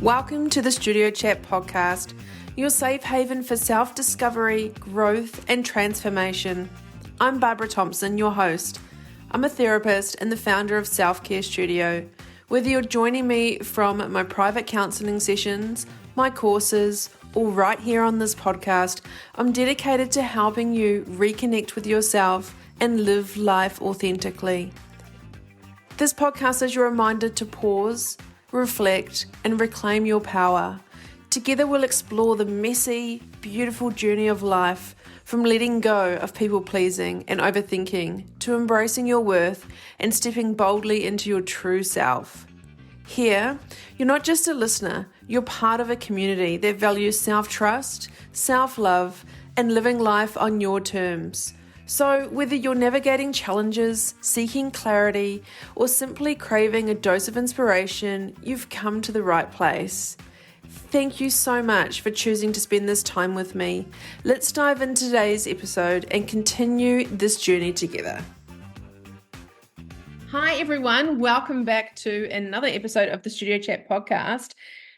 Welcome to the Studio Chat podcast, your safe haven for self-discovery, growth, and transformation. I'm Barbara Thompson, your host. I'm a therapist and the founder of Self-Care Studio. Whether you're joining me from my private counselling sessions, my courses, or right here on this podcast, I'm dedicated to helping you reconnect with yourself and live life authentically. This podcast is your reminder to pause, reflect, and reclaim your power. Together we'll explore the messy, beautiful journey of life, from letting go of people-pleasing and overthinking to embracing your worth and stepping boldly into your true self. Here, you're not just a listener, you're part of a community that values self-trust, self-love, and living life on your terms. So whether you're navigating challenges, seeking clarity, or simply craving a dose of inspiration, you've come to the right place. Thank you so much for choosing to spend this time with me. Let's dive into today's episode and continue this journey together. Hi everyone, welcome back to another episode of the Studio Chat podcast.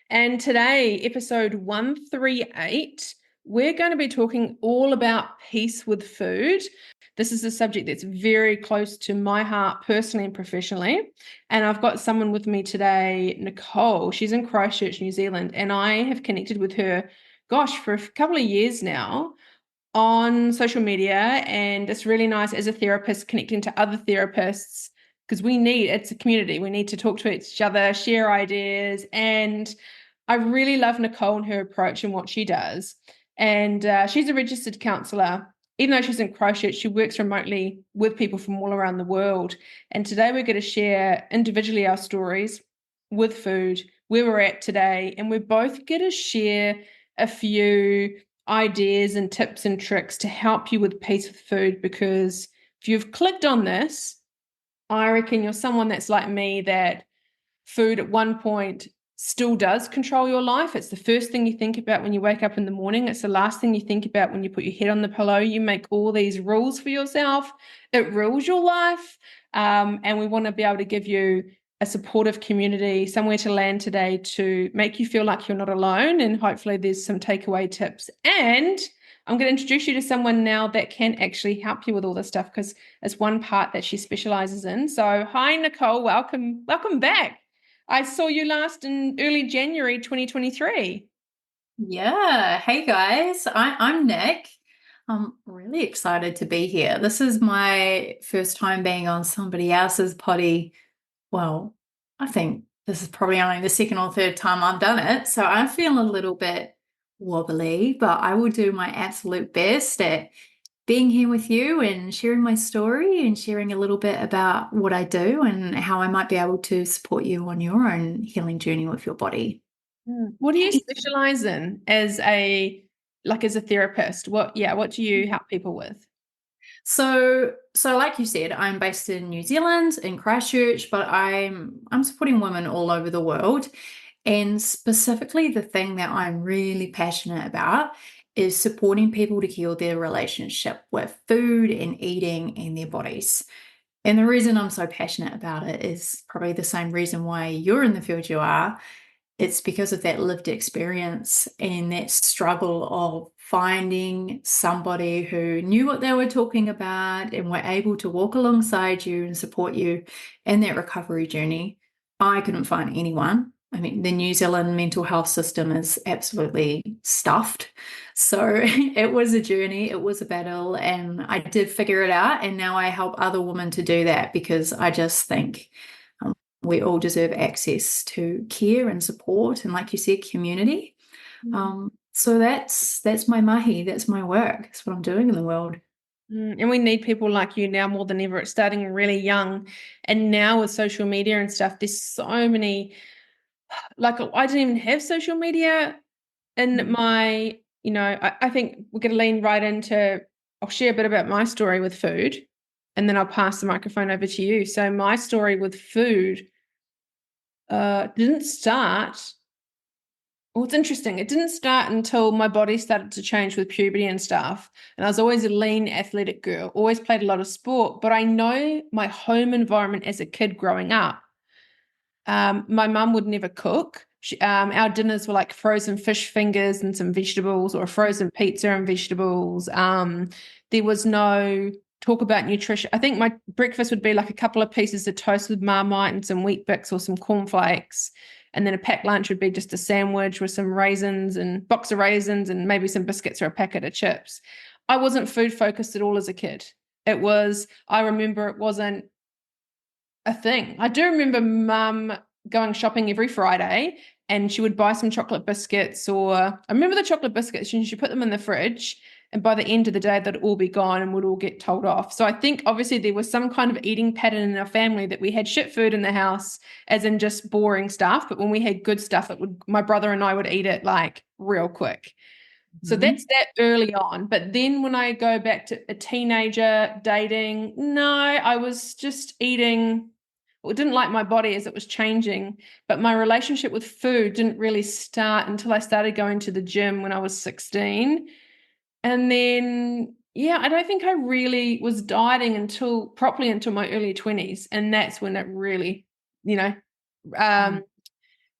And today, episode 138, we're going to be talking all about peace with food. This is a subject that's very close to my heart personally and professionally. And I've got someone with me today, Nicole. She's in Christchurch, New Zealand, and I have connected with her, for a couple of years now on social media. And it's really nice as a therapist connecting to other therapists because it's a community. We need to talk to each other, share ideas. And I really love Nicole and her approach and what she does. And she's a registered counsellor. Even though she's in Christchurch, she works remotely with people from all around the world. And today we're going to share individually our stories with food, where we're at today. And we're both going to share a few ideas and tips and tricks to help you with peace with food. Because if you've clicked on this, I reckon you're someone that's like me, that food at one point still does control your life. It's the first thing you think about when you wake up in the morning. It's the last thing you think about when you put your head on the pillow. You make all these rules for yourself. It rules your life. And we want to be able to give you a supportive community, somewhere to land today to make you feel like you're not alone. And hopefully there's some takeaway tips. And I'm going to introduce you to someone now that can actually help you with all this stuff, because it's one part that she specializes in. So hi, Nicole. Welcome back. I saw you last in early January 2023. Yeah. Hey, guys. I'm Nick. I'm really excited to be here. This is my first time being on somebody else's potty. Well, I think this is probably only the second or third time I've done it, so I feel a little bit wobbly, but I will do my absolute best at being here with you and sharing my story and sharing a little bit about what I do and how I might be able to support you on your own healing journey with your body. What do you specialize in as a therapist? What do you help people with? So like you said, I'm based in New Zealand, in Christchurch, but I'm supporting women all over the world. And specifically, the thing that I'm really passionate about is supporting people to heal their relationship with food and eating and their bodies. And the reason I'm so passionate about it is probably the same reason why you're in the field you are. It's because of that lived experience and that struggle of finding somebody who knew what they were talking about and were able to walk alongside you and support you in that recovery journey. I couldn't find anyone. I mean, the New Zealand mental health system is absolutely stuffed. So it was a journey, it was a battle, and I did figure it out. And now I help other women to do that, because I just think we all deserve access to care and support, and, like you said, community. So that's my mahi, that's my work, that's what I'm doing in the world. And we need people like you now more than ever. It's starting really young, and now with social media and stuff, there's so many. Like, I didn't even have social media in my, I think we're going to lean right into, I'll share a bit about my story with food, and then I'll pass the microphone over to you. So my story with food didn't start. Well, it's interesting. It didn't start until my body started to change with puberty and stuff. And I was always a lean, athletic girl, always played a lot of sport. But I know my home environment as a kid growing up, my mum would never cook. Our dinners were like frozen fish fingers and some vegetables, or a frozen pizza and vegetables. There was no talk about nutrition. I think my breakfast would be like a couple of pieces of toast with Marmite and some Wheat Bix or some cornflakes. And then a packed lunch would be just a sandwich with some raisins and box of raisins and maybe some biscuits or a packet of chips. I wasn't food focused at all as a kid. I remember it wasn't a thing. I do remember mum going shopping every Friday and she would buy some chocolate biscuits, or I remember the chocolate biscuits and she put them in the fridge, and by the end of the day they'd all be gone and would all get told off. So I think obviously there was some kind of eating pattern in our family that we had shit food in the house, as in just boring stuff, but when we had good stuff, my brother and I would eat it like real quick. So that's that early on. But then when I go back to a teenager dating, no, I was just eating. Well, didn't like my body as it was changing, but my relationship with food didn't really start until I started going to the gym when I was 16. And then, yeah, I don't think I really was dieting until my early 20s. And that's when it really, the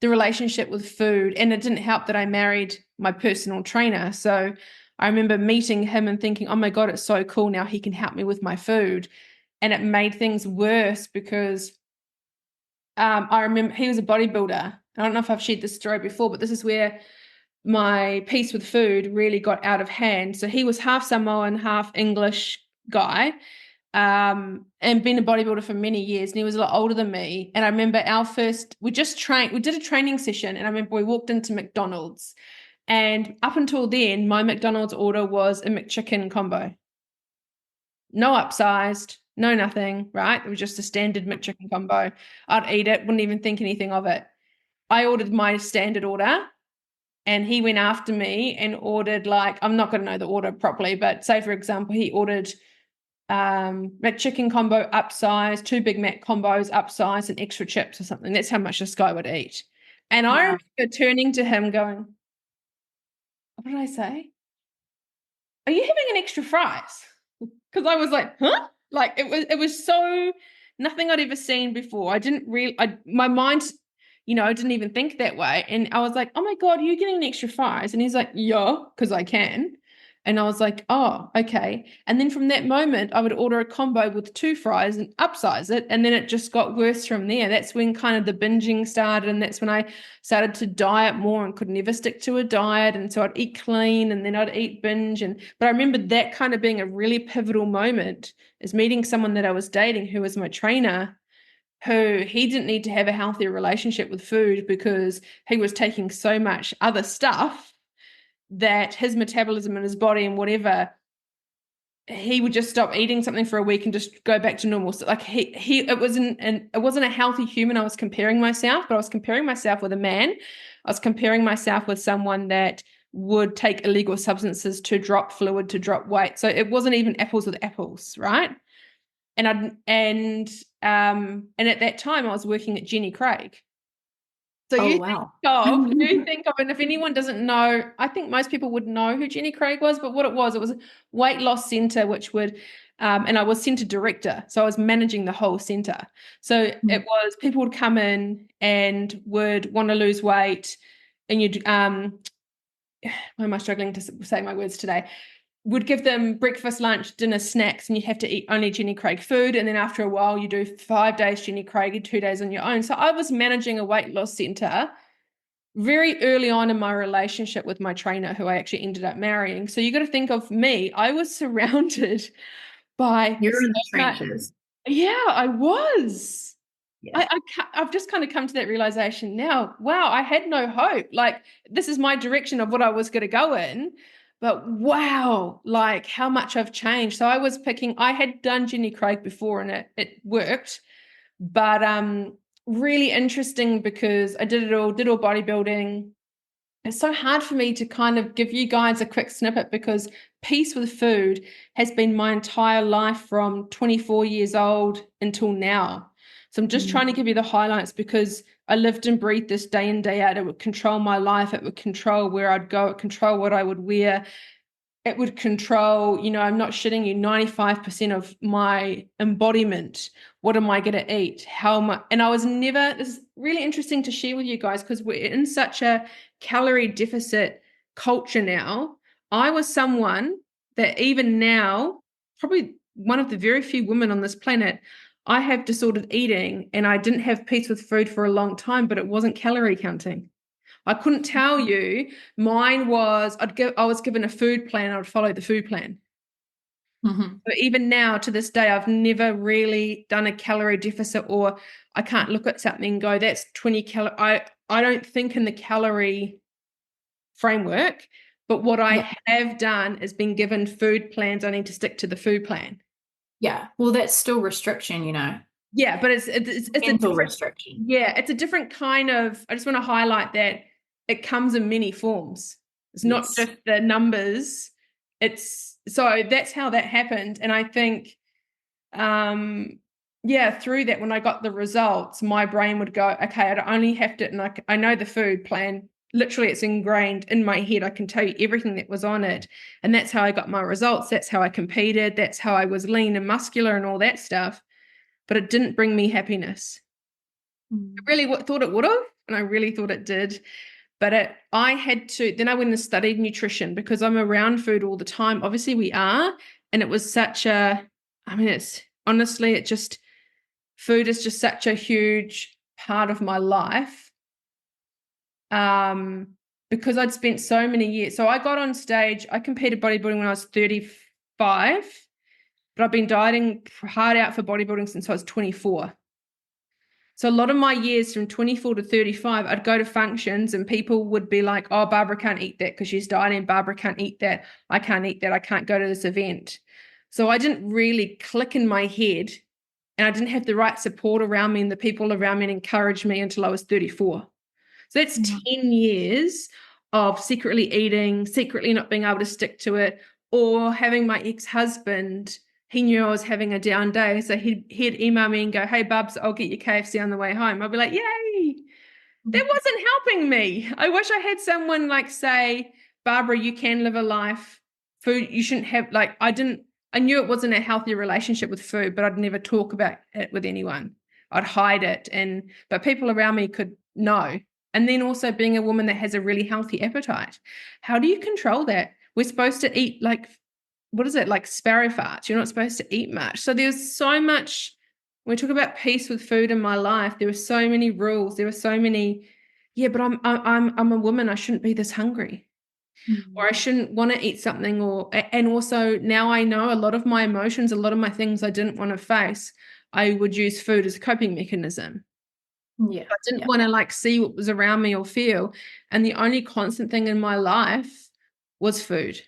relationship with food. And it didn't help that I married my personal trainer. So I remember meeting him and thinking, oh my God, it's so cool. Now he can help me with my food. And it made things worse because I remember he was a bodybuilder. I don't know if I've shared this story before, but this is where my peace with food really got out of hand. So he was half Samoan, half English guy, and been a bodybuilder for many years. And he was a lot older than me. And I remember we did a training session. And I remember we walked into McDonald's. And up until then, my McDonald's order was a McChicken combo. No upsized, no nothing, right? It was just a standard McChicken combo. I'd eat it, wouldn't even think anything of it. I ordered my standard order and he went after me and ordered, like, I'm not going to know the order properly, but say, for example, he ordered McChicken combo upsized, 2 Big Mac combos upsized, and extra chips or something. That's how much this guy would eat. And I remember turning to him going, what did I say? Are you having an extra fries? Because I was like, huh? Like it was so nothing I'd ever seen before. My mind, I didn't even think that way. And I was like, oh my God, are you getting an extra fries? And he's like, yeah, because I can. And I was like, oh, okay. And then from that moment, I would order a combo with 2 fries and upsize it. And then it just got worse from there. That's when kind of the binging started. And that's when I started to diet more and could never stick to a diet. And so I'd eat clean and then I'd eat binge. But I remember that kind of being a really pivotal moment, is meeting someone that I was dating who was my trainer, who he didn't need to have a healthier relationship with food because he was taking so much other stuff that his metabolism and his body and whatever, he would just stop eating something for a week and just go back to normal. So like it wasn't a healthy human I was comparing myself, but I was comparing myself with a man. I was comparing myself with someone that would take illegal substances to drop fluid, to drop weight. So it wasn't even apples with apples, right? And at that time I was working at Jenny Craig. So you think of, and if anyone doesn't know, I think most people would know who Jenny Craig was, but what it was a weight loss center, which would, and I was center director. So I was managing the whole center. So it was, people would come in and would want to lose weight, and you'd, why am I struggling to say my words today? Would give them breakfast, lunch, dinner, snacks, and you have to eat only Jenny Craig food. And then after a while, you do 5 days Jenny Craig and 2 days on your own. So I was managing a weight loss center very early on in my relationship with my trainer, who I actually ended up marrying. So you got to think of me. I was surrounded by You're in the trenches. Yeah, I was. Yeah. I've just kind of come to that realization now. Wow, I had no hope. Like, this is my direction of what I was going to go in. But wow, like how much I've changed. So I had done Jenny Craig before and it worked, but really interesting because I did all bodybuilding. It's so hard for me to kind of give you guys a quick snippet because peace with food has been my entire life from 24 years old until now. So I'm just trying to give you the highlights because I lived and breathed this day in, day out. It would control my life. It would control where I'd go. It would control what I would wear. it would control, I'm not shitting you, 95% of my embodiment. What am I going to eat? How much? And I was never, this is really interesting to share with you guys because we're in such a calorie deficit culture now. I was someone that even now, probably one of the very few women on this planet, I have disordered eating and I didn't have peace with food for a long time, but it wasn't calorie counting. I couldn't tell you. Mine was I was given a food plan. I would follow the food plan. Mm-hmm. So even now to this day, I've never really done a calorie deficit, or I can't look at something and go, that's 20 calories. I don't think in the calorie framework, but what Yeah. I have done is been given food plans. I need to stick to the food plan. Yeah. Well, that's still restriction, Yeah, but it's a mental different, restriction. yeah, it's a different kind of, I just want to highlight that it comes in many forms. It's not Yes. just the numbers. So that's how that happened. And I think, yeah, through that, when I got the results, my brain would go, okay, I only have to, and I know the food plan, literally it's ingrained in my head. I can tell you everything that was on it. And that's how I got my results. That's how I competed. That's how I was lean and muscular and all that stuff, but it didn't bring me happiness. I really thought it would have, and I really thought it did. But I had to, then I went and studied nutrition because I'm around food all the time. Obviously, we are. And it was such a, I mean, it's honestly, food is just such a huge part of my life. Because I'd spent so many years. So I got on stage, I competed bodybuilding when I was 35, but I've been dieting hard out for bodybuilding since I was 24. So a lot of my years from 24 to 35, I'd go to functions and people would be like, oh, Barbara can't eat that because she's dieting. Barbara can't eat that. I can't eat that. I can't go to this event. So I didn't really click in my head and I didn't have the right support around me and the people around me encouraged me until I was 34. So that's 10 years of secretly eating, secretly not being able to stick to it, or having my ex-husband, he knew I was having a down day. So he'd email me and go, hey, Bubs, I'll get you KFC on the way home. I'd be like, yay. That wasn't helping me. I wish I had someone like say, Barbara, you can live a life. Food, you shouldn't have, like, I knew it wasn't a healthy relationship with food, but I'd never talk about it with anyone. I'd hide it. But people around me could know. And then also being a woman that has a really healthy appetite. How do you control that? We're supposed to eat like, what is it? Like sparrow farts. You're not supposed to eat much. So there's so much, when we talk about peace with food in my life, there were so many rules. There were so many, yeah, but I'm a woman. I shouldn't be this hungry. Or I shouldn't want to eat something, and also now I know a lot of my emotions, a lot of my things I didn't want to face, I would use food as a coping mechanism. Yeah. I didn't want to like see what was around me or feel. And the only constant thing in my life was food.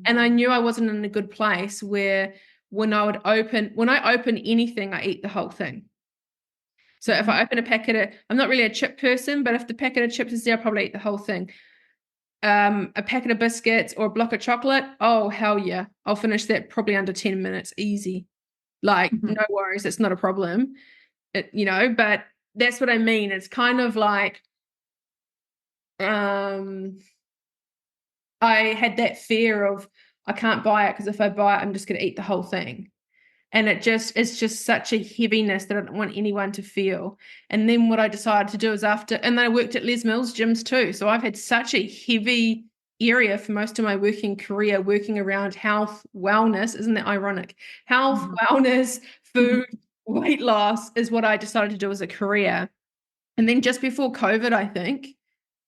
And I knew I wasn't in a good place where when I open anything, I eat the whole thing. So if I open a packet of, I'm not really a chip person, but if the packet of chips is there, I'll probably eat the whole thing. A packet of biscuits or a block of chocolate, oh, hell yeah. I'll finish that probably under 10 minutes, easy. Like, no worries, it's not a problem. But that's what I mean. It's kind of like, I had that fear of I can't buy it because if I buy it, I'm just going to eat the whole thing. And it's just such a heaviness that I don't want anyone to feel. And then what I decided to do is and then I worked at Les Mills gyms too. So I've had such a heavy area for most of my working career, working around health, wellness. Isn't that ironic? Health, wellness, food, weight loss is what I decided to do as a career. And then just before COVID, I think,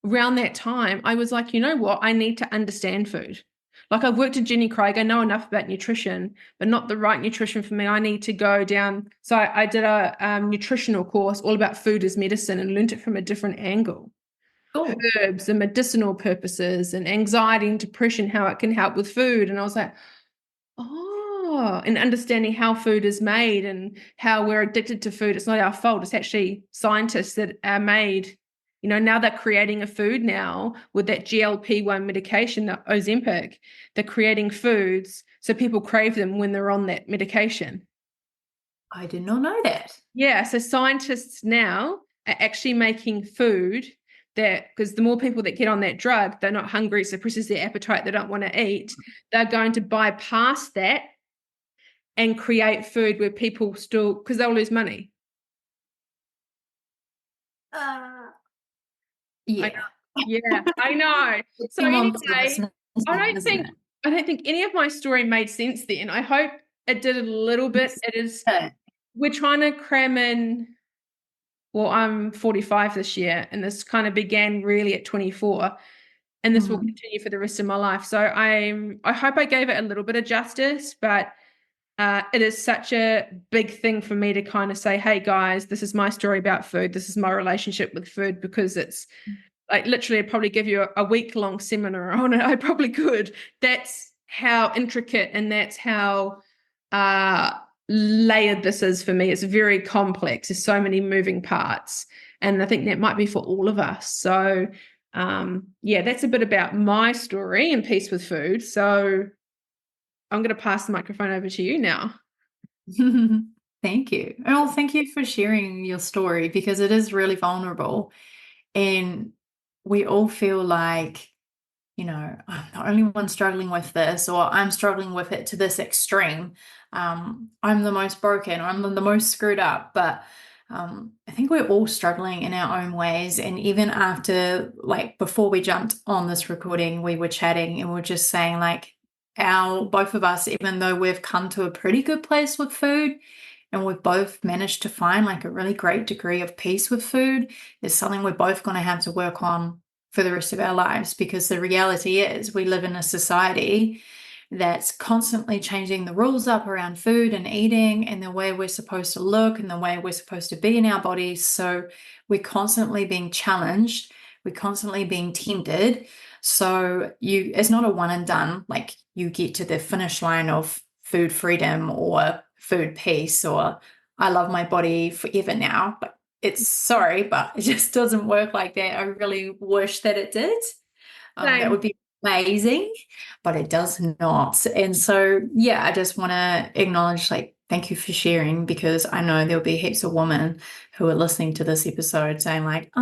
around that time, I was like, you know what? I need to understand food. Like I've worked at Jenny Craig. I know enough about nutrition, but not the right nutrition for me. I need to go down. So I did a nutritional course all about food as medicine and learned it from a different angle. Cool. Herbs and medicinal purposes and anxiety and depression, how it can help with food. And I was like, oh, and understanding how food is made and how we're addicted to food. It's not our fault. It's actually scientists that are made. Now they're creating a food now with that GLP-1 medication, the Ozempic. They're creating foods so people crave them when they're on that medication. I did not know that. Yeah, so scientists now are actually making food that, because the more people that get on that drug, they're not hungry, suppresses their appetite, they don't want to eat, they're going to bypass that and create food where people still, because they'll lose money. Uh, I yeah. know. Yeah, I know. It's So been one anyway, business, I don't isn't think it? I don't think any of my story made sense then. I hope it did a little bit. It is, Yeah. we're trying to cram in, well, I'm 45 this year, and this kind of began really at 24, and this will Mhm. continue for the rest of my life. So I hope I gave it a little bit of justice, but it is such a big thing for me to kind of say, hey guys, this is my story about food. This is my relationship with food, because it's like literally I'd probably give you a week-long seminar on it. I probably could. That's how intricate and that's how uh, layered this is for me. It's very complex. There's so many moving parts. And I think that might be for all of us. So yeah, that's a bit about my story and peace with food. So I'm going to pass the microphone over to you now. Thank you. Oh, thank you for sharing your story because it is really vulnerable. And we all feel like, I'm the only one struggling with this, or I'm struggling with it to this extreme. I'm the most broken, or I'm the most screwed up. But I think we're all struggling in our own ways. And even after, like, before we jumped on this recording, we were chatting and we are just saying, like, both of us, even though we've come to a pretty good place with food, and we've both managed to find like a really great degree of peace with food, is something we're both going to have to work on for the rest of our lives, because the reality is we live in a society that's constantly changing the rules up around food and eating and the way we're supposed to look and the way we're supposed to be in our bodies. So we're constantly being challenged, we're constantly being tempted. So it's not a one and done, like you get to the finish line of food freedom or food peace or I love my body forever now. But but it just doesn't work like that. I really wish that it did. That would Same. be amazing, but it does not. And so, yeah, I just want to acknowledge, like, thank you for sharing, because I know there'll be heaps of women who are listening to this episode saying, like,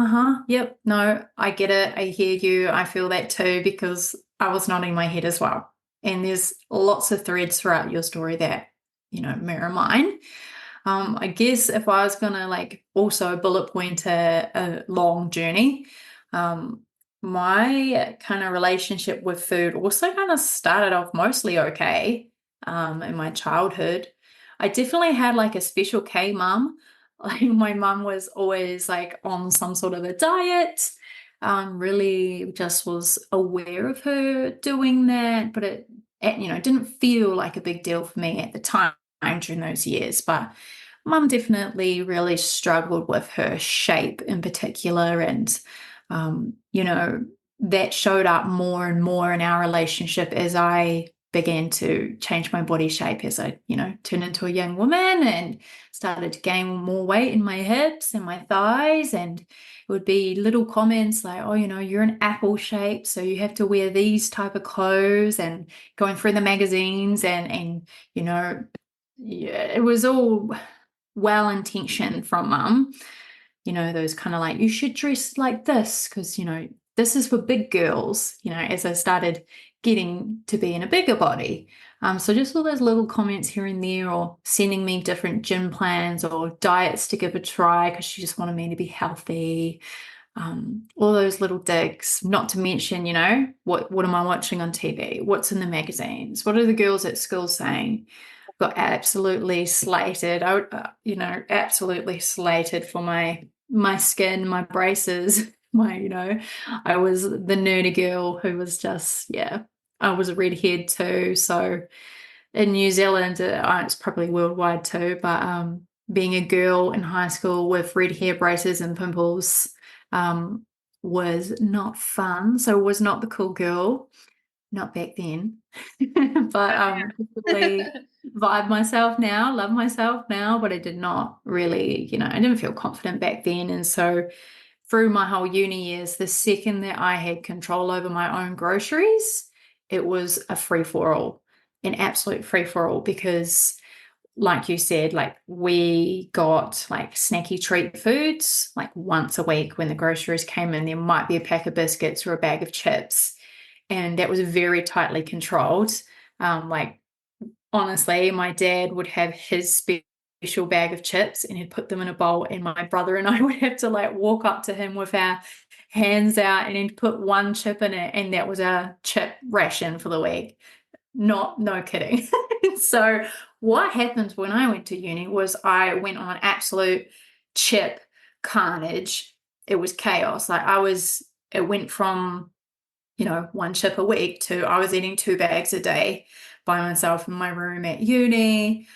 yep, no, I get it. I hear you. I feel that too, because I was nodding my head as well. And there's lots of threads throughout your story that, mirror mine. I guess if I was going to like also bullet point a long journey, my kind of relationship with food also kind of started off mostly okay in my childhood. I definitely had like a special K mum. Like my mum was always like on some sort of a diet. Really just was aware of her doing that, but it didn't feel like a big deal for me at the time during those years. But mum definitely really struggled with her shape in particular. And, that showed up more and more in our relationship as I began to change my body shape as I, turned into a young woman and started to gain more weight in my hips and my thighs. And it would be little comments like, oh, you're an apple shape, so you have to wear these type of clothes, and going through the magazines and yeah, it was all well-intentioned from mum, those kind of like, you should dress like this because, this is for big girls, as I started getting to be in a bigger body. So just all those little comments here and there, or sending me different gym plans or diets to give a try because she just wanted me to be healthy. All those little digs, not to mention, what am I watching on TV? What's in the magazines? What are the girls at school saying? Got absolutely slated. Absolutely slated for my skin, my braces, I was the nerdy girl who was just, yeah, I was a redhead too. So in New Zealand, it's probably worldwide too, but being a girl in high school with red hair, braces and pimples was not fun. So was not the cool girl. Not back then, but definitely vibe myself now, love myself now, but I did not really, I didn't feel confident back then. And so through my whole uni years, the second that I had control over my own groceries, it was a free for all, an absolute free for all, because like you said, like we got like snacky treat foods like once a week when the groceries came in. There might be a pack of biscuits or a bag of chips, and that was very tightly controlled. Like honestly, my dad would have his special bag of chips and he'd put them in a bowl, and my brother and I would have to like walk up to him with our hands out and he'd put one chip in it, and that was our chip ration for the week. No kidding. So what happened when I went to uni was I went on absolute chip carnage. It was chaos. It went from, one chip a week to I was eating 2 bags a day by myself in my room at uni,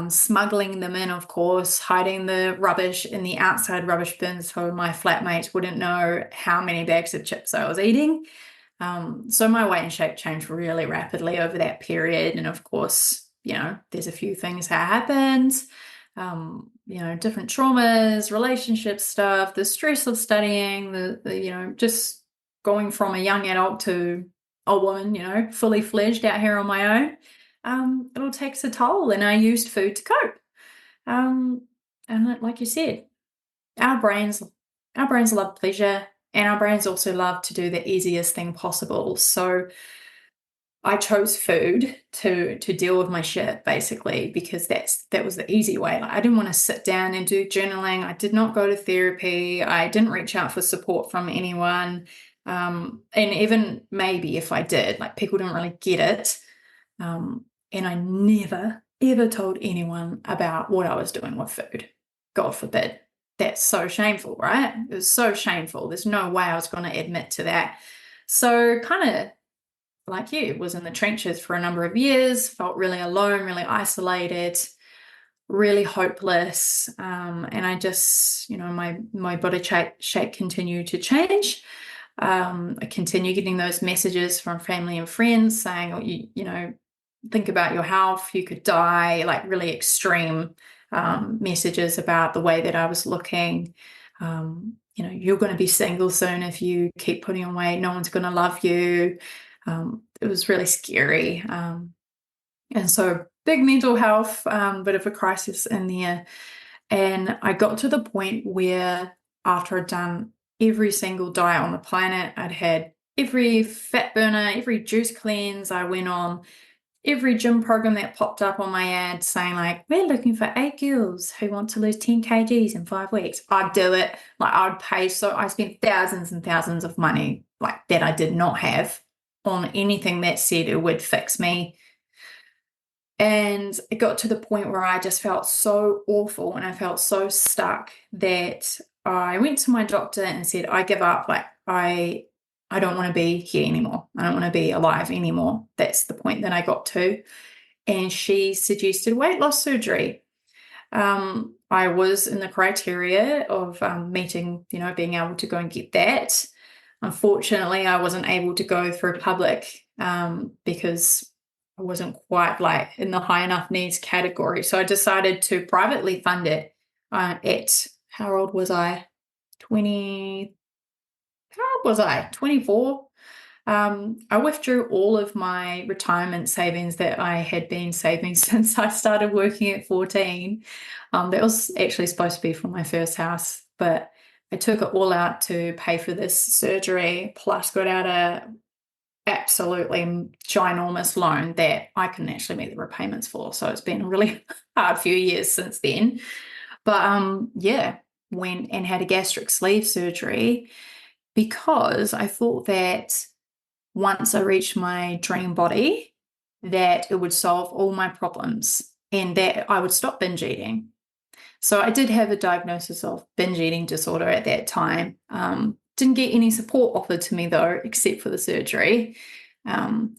smuggling them in, of course, hiding the rubbish in the outside rubbish bins so my flatmates wouldn't know how many bags of chips I was eating. So my weight and shape changed really rapidly over that period. And of course, there's a few things that happened, different traumas, relationship stuff, the stress of studying, the just going from a young adult to a woman, fully fledged out here on my own. It all takes a toll, and I used food to cope. And like you said, our brains love pleasure, and our brains also love to do the easiest thing possible. So I chose food to deal with my shit, basically, because that was the easy way. Like, I didn't want to sit down and do journaling. I did not go to therapy. I didn't reach out for support from anyone. And even maybe if I did, like, people didn't really get it. And I never, ever told anyone about what I was doing with food. God forbid. That's so shameful, right? It was so shameful. There's no way I was going to admit to that. So kind of like you, was in the trenches for a number of years, felt really alone, really isolated, really hopeless. And I just, my body shape continued to change. I continue getting those messages from family and friends saying, oh, think about your health, you could die, like really extreme messages about the way that I was looking. You're going to be single soon if you keep putting on weight. No one's going to love you. It was really scary. And so big mental health, bit of a crisis in there. And I got to the point where after I'd done every single diet on the planet, I'd had every fat burner, every juice cleanse I went on, every gym program that popped up on my ad saying like, we're looking for 8 girls who want to lose 10 kgs in 5 weeks. I'd do it. Like, I'd pay. So I spent thousands and thousands of money like that I did not have on anything that said it would fix me. And it got to the point where I just felt so awful and I felt so stuck that I went to my doctor and said, I give up. Like, I don't want to be here anymore. I don't want to be alive anymore. That's the point that I got to. And she suggested weight loss surgery. I was in the criteria of meeting, being able to go and get that. Unfortunately, I wasn't able to go through public because I wasn't quite like in the high enough needs category. So I decided to privately fund it how old was I? 24. I withdrew all of my retirement savings that I had been saving since I started working at 14. That was actually supposed to be for my first house, but I took it all out to pay for this surgery, plus got out a absolutely ginormous loan that I couldn't actually meet the repayments for. So it's been a really hard few years since then. But went and had a gastric sleeve surgery because I thought that once I reached my dream body, that it would solve all my problems and that I would stop binge eating. So I did have a diagnosis of binge eating disorder at that time. Didn't get any support offered to me though, except for the surgery,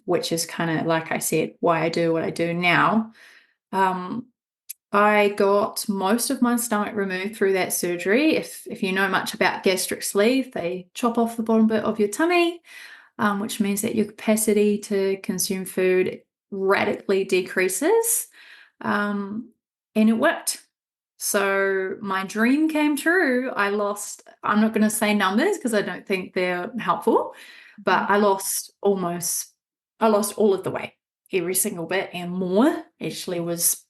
which is kind of, like I said, why I do what I do now. I got most of my stomach removed through that surgery. If you know much about gastric sleeve, they chop off the bottom bit of your tummy, which means that your capacity to consume food radically decreases. And it worked. So my dream came true. I'm not going to say numbers because I don't think they're helpful, but I lost all of the weight, every single bit and more. Actually was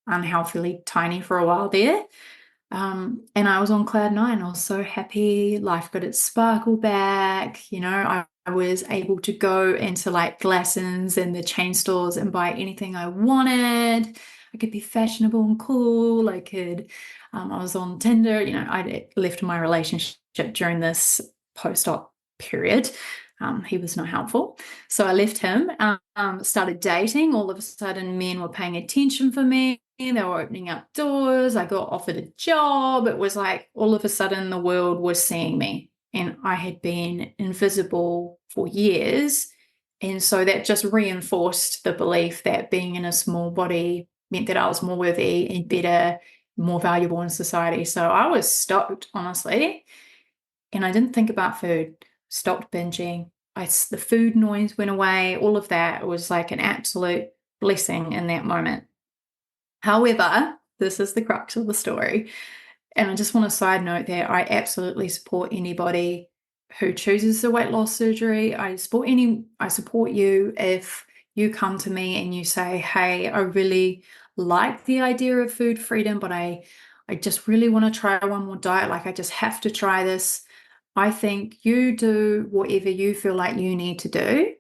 unhealthily tiny for a while there. And I was on cloud nine. I was so happy. Life got its sparkle back. I was able to go into like Glassons and the chain stores and buy anything I wanted. I could be fashionable and cool. I was on Tinder. I left my relationship during this post-op period. He was not helpful. So I left him, started dating. All of a sudden, men were paying attention for me. They were opening up doors. I got offered a job. It was like all of a sudden the world was seeing me, and I had been invisible for years. And so that just reinforced the belief that being in a small body meant that I was more worthy and better, more valuable in society. So I was stoked, honestly. And I didn't think about food, stopped binging. The food noise went away, all of that. It was like an absolute blessing in that moment. However, this is the crux of the story. And I just want to side note that I absolutely support anybody who chooses the weight loss surgery. I support you if you come to me and you say, hey, I really like the idea of food freedom, but I just really want to try one more diet. Like I just have to try this. I think you do whatever you feel like you need to do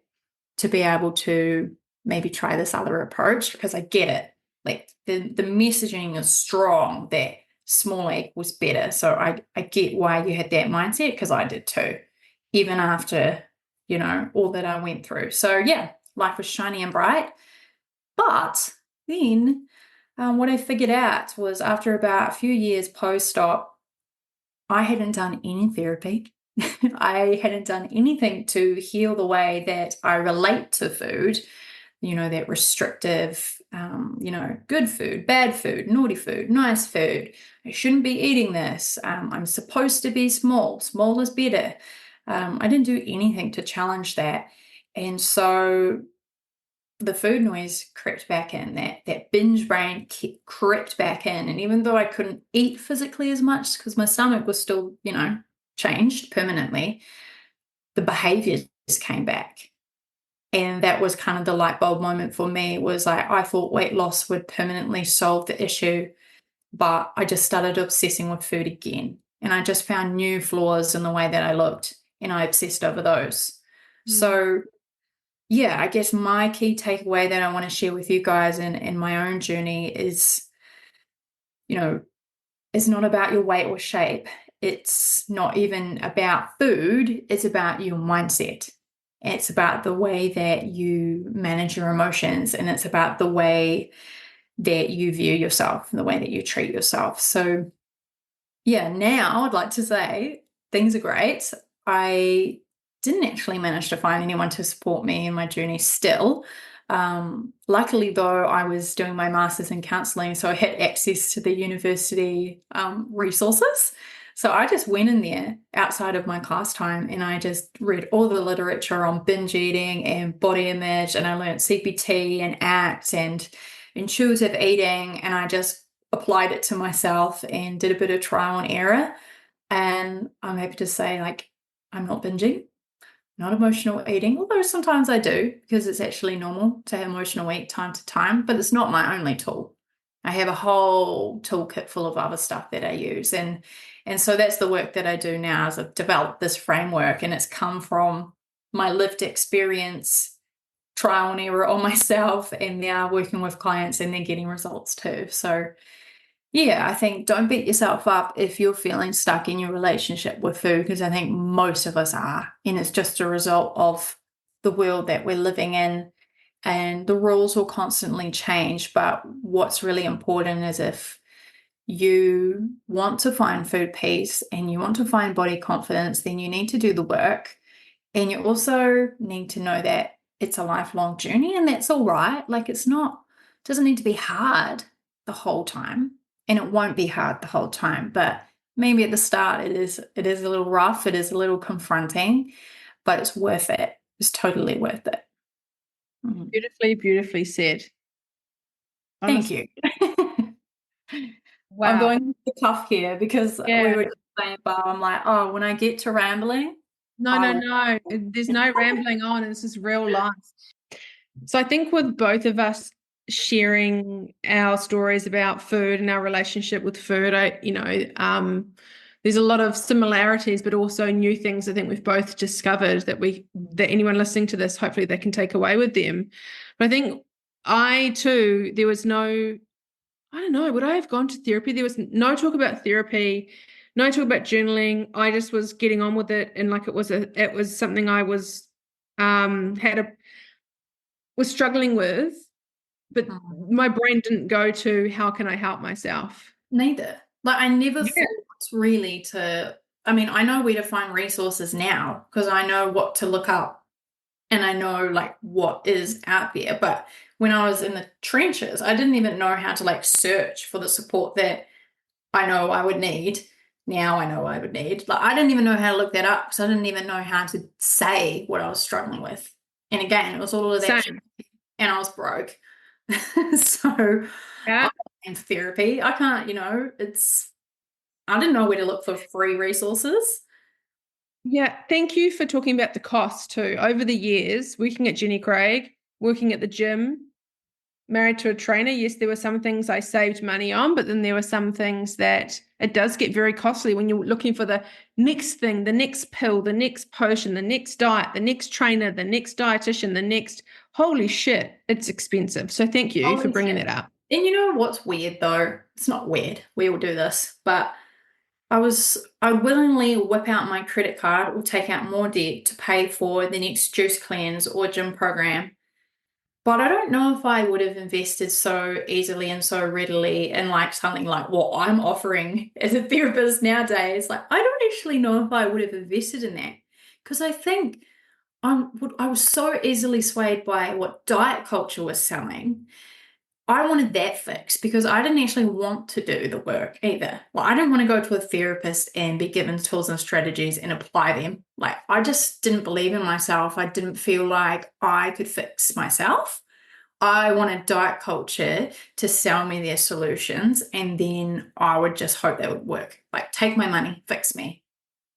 to be able to maybe try this other approach, because I get it. Like the messaging is strong that smaller equals better. So I get why you had that mindset, because I did too, even after, all that I went through. So yeah, life was shiny and bright. But then what I figured out was after about a few years post-op, I hadn't done any therapy. I hadn't done anything to heal the way that I relate to food, that restrictive, good food, bad food, naughty food, nice food. I shouldn't be eating this. I'm supposed to be small. Small is better. I didn't do anything to challenge that. And so the food noise crept back in, that binge brain crept back in. And even though I couldn't eat physically as much because my stomach was still, changed permanently, the behaviors came back. And that was kind of the light bulb moment for me. Was like, I thought weight loss would permanently solve the issue, but I just started obsessing with food again. And I just found new flaws in the way that I looked, and I obsessed over those. So yeah, I guess my key takeaway that I want to share with you guys in my own journey is, it's not about your weight or shape. It's not even about food. It's about your mindset. It's about the way that you manage your emotions, and it's about the way that you view yourself and the way that you treat yourself. So yeah, now I'd like to say things are great. I didn't actually manage to find anyone to support me in my journey still. Luckily, though, I was doing my master's in counselling, so I had access to the university resources. So I just went in there outside of my class time, and I just read all the literature on binge eating and body image, and I learned CPT and ACT and intuitive eating, and I just applied it to myself and did a bit of trial and error. And I'm happy to say, like, I'm not binging, not emotional eating, although sometimes I do, because it's actually normal to have emotional eat time to time, but it's not my only tool. I have a whole toolkit full of other stuff that I use. And so that's the work that I do now, is I've developed this framework, and it's come from my lived experience, trial and error on myself, and now working with clients and then getting results too. So yeah, I think don't beat yourself up if you're feeling stuck in your relationship with food, because I think most of us are. And it's just a result of the world that we're living in, and the rules will constantly change. But what's really important is, if you want to find food peace and you want to find body confidence, then you need to do the work. And you also need to know that it's a lifelong journey, and that's all right. Like, it doesn't need to be hard the whole time. And it won't be hard the whole time, but maybe at the start it is a little rough, it is a little confronting, but it's worth it. It's totally worth it. Beautifully, beautifully said. Thank you. Wow. I'm going off the cuff here because we were just saying, Bob, I'm like, oh, when I get to rambling. No. There's no rambling on. This is real life. So I think with both of us, sharing our stories about food and our relationship with food. There's a lot of similarities, but also new things I think we've both discovered that anyone listening to this, hopefully they can take away with them. But I think there was no, I don't know, would I have gone to therapy? There was no talk about therapy, no talk about journaling. I just was getting on with it, and like it was something I was was struggling with, but Mm. my brain didn't go to how can I help myself? Neither. Like I never Yeah, thought really to, I mean, I know where to find resources now because I know what to look up and I know like what is out there. But when I was in the trenches, I didn't even know how to like search for the support that I know I would need. Now I know I would need. Like I didn't even know how to look that up because I didn't even know how to say what I was struggling with. And again, it was all of that same. and I was broke. So I Yeah. in therapy. I can't, I didn't know where to look for free resources. Yeah. Thank you for talking about the cost too. Over the years, working at Jenny Craig, working at the gym, married to a trainer, yes, there were some things I saved money on, but then there were some things that it does get very costly when you're looking for the next thing, the next pill, the next potion, the next diet, the next trainer, the next dietitian, the next, holy shit, it's expensive. So thank you for Holy bringing shit. that up. And you know what's weird though? It's not weird. We all do this, but I willingly whip out my credit card or take out more debt to pay for the next juice cleanse or gym program. But I don't know if I would have invested so easily and so readily in like something like what I'm offering as a therapist nowadays. Like I don't actually know if I would have invested in that because I think I was so easily swayed by what diet culture was selling. I wanted that fixed because I didn't actually want to do the work either. Well, I didn't want to go to a therapist and be given tools and strategies and apply them. Like, I just didn't believe in myself. I didn't feel like I could fix myself. I wanted diet culture to sell me their solutions and then I would just hope they would work. Like, take my money, fix me.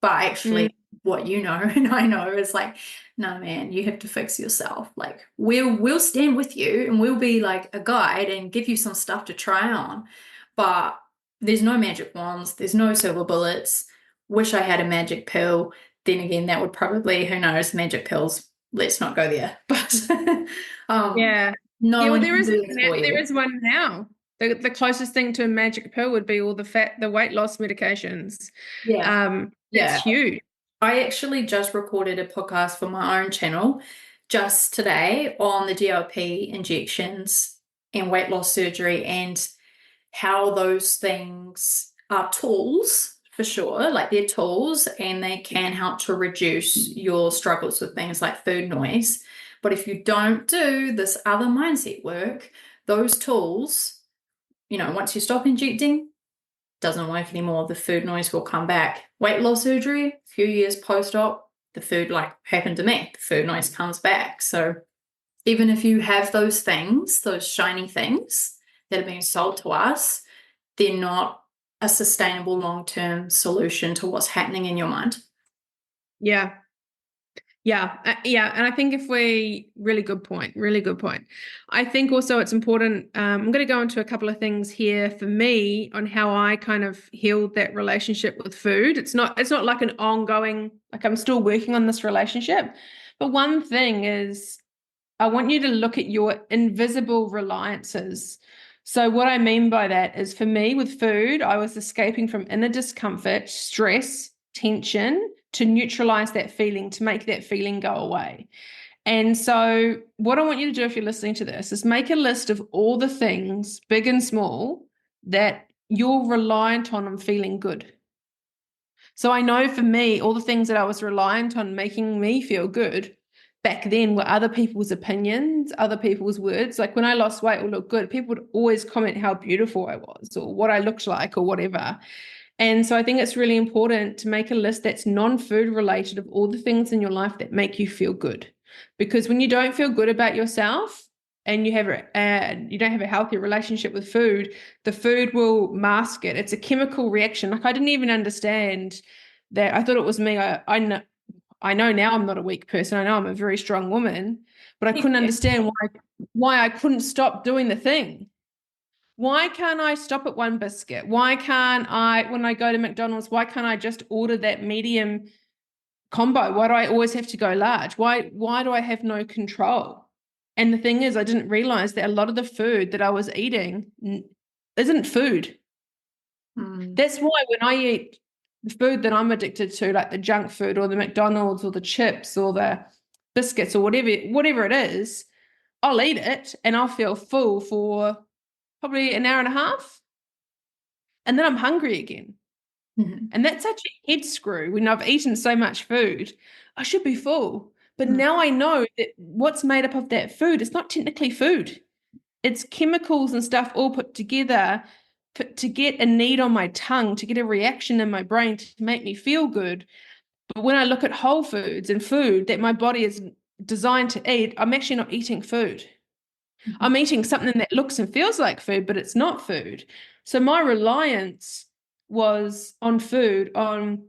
But Mm, actually, what you know and I know is like, no, man, you have to fix yourself. Like, we'll stand with you and we'll be like a guide and give you some stuff to try on. But there's no magic wands, there's no silver bullets. Wish I had a magic pill. Then again, that would probably, who knows, magic pills. Let's not go there. But um, yeah. no Yeah, well, one can do this for there you. is one now. The closest thing to a magic pill would be all the weight loss medications. Yeah. That's Yeah. huge. I actually just recorded a podcast for my own channel just today on the DLP injections and weight loss surgery and how those things are tools for sure, like they're tools and they can help to reduce your struggles with things like food noise. But if you don't do this other mindset work, those tools, once you stop injecting, doesn't work anymore. The food noise will come back. Weight loss surgery, a few years post-op, the food like happened to me, the food noise comes back. So even if you have those things, those shiny things that are being sold to us, they're not a sustainable long-term solution to what's happening in your mind. Yeah. Yeah. And I think really good point, really good point. I think also it's important. I'm going to go into a couple of things here for me on how I kind of healed that relationship with food. It's not like an ongoing, like I'm still working on this relationship. But one thing is I want you to look at your invisible reliances. So, what I mean by that is for me with food, I was escaping from inner discomfort, stress, tension to neutralize that feeling, to make that feeling go away. And so, what I want you to do if you're listening to this is make a list of all the things, big and small, that you're reliant on feeling good. So I know for me, all the things that I was reliant on making me feel good back then were other people's opinions, other people's words. Like when I lost weight or looked good, people would always comment how beautiful I was or what I looked like or whatever. And so I think it's really important to make a list that's non-food related of all the things in your life that make you feel good. Because when you don't feel good about yourself and you don't have a healthy relationship with food, the food will mask it. It's a chemical reaction. Like I didn't even understand that. I thought it was me. I know. I know now I'm not a weak person. I know I'm a very strong woman, but I couldn't Yeah. understand why I couldn't stop doing the thing. Why can't I stop at one biscuit? Why can't I, when I go to McDonald's, why can't I just order that medium combo? Why do I always have to go large? Why do I have no control? And the thing is, I didn't realize that a lot of the food that I was eating isn't food. Mm. That's why when I eat the food that I'm addicted to, like the junk food or the McDonald's or the chips or the biscuits or whatever it is, I'll eat it and I'll feel full for probably an hour and a half, and then I'm hungry again. Mhm. And that's such a head screw when I've eaten so much food. I should be full. But Mm. now I know that what's made up of that food is not technically food. It's chemicals and stuff all put together to get a need on my tongue, to get a reaction in my brain to make me feel good. But when I look at whole foods and food that my body is designed to eat, I'm actually not eating food. Mhm. I'm eating something that looks and feels like food, but it's not food. So my reliance was on food, on